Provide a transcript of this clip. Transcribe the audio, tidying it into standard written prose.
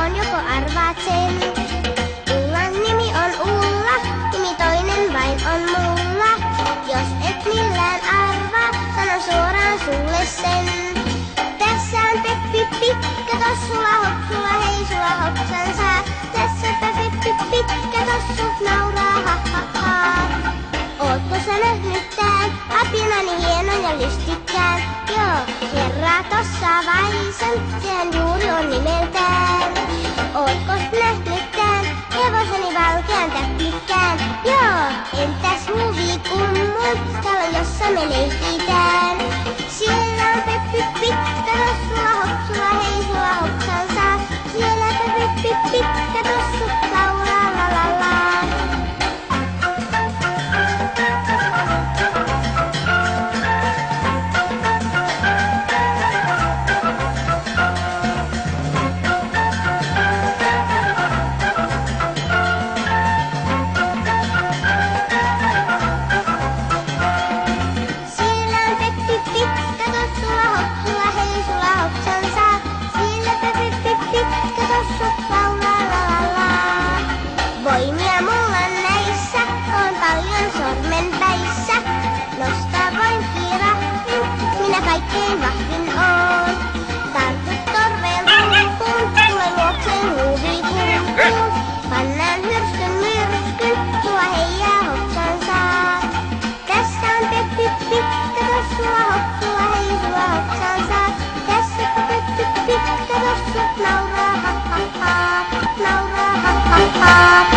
on, joko arvaat sen? Ullan nimi on Ulla, nimi toinen vain on mulla. Jos et millään arvaa, sanon suoraan sulle sen. Tässä on Peppi pitkä tossulla hopsulla, hei sulla hopsan saa. Tässäpä Peppi pitkä tossu nauraa ha ha ha. Ootko sä nähnyt tän apinani hienon ja lystikkään? Joo, herraa tossa vaisen, sehän juuri on nimeltään. Ootko nähnyt tän hevoseni valkean täplikkään? Joo, entäs huvikummun, talon jossa me leikitään? Siellä on Peppi pitkä tossulla hopsulla, hei sulla hopsan saa. Sielläpä Peppi pitkä tossu laulaa la la la. Voimia mulla näissä on paljon sormenpäissä. Nostaa voin kiirahdin, minä kaikkein vahvin oon. Tartut torveen rumpuun, tule luokseen huvikumpuun. Pannaan hyrskyn myrskyn, tuo heijaa hopsan saa. Tässä on Peppi pitkä tossulla hopsulla, hei sulla hopsan saa. Tässäpä Peppi pitkä tossu nauraa ha ha ha, nauraa ha ha ha.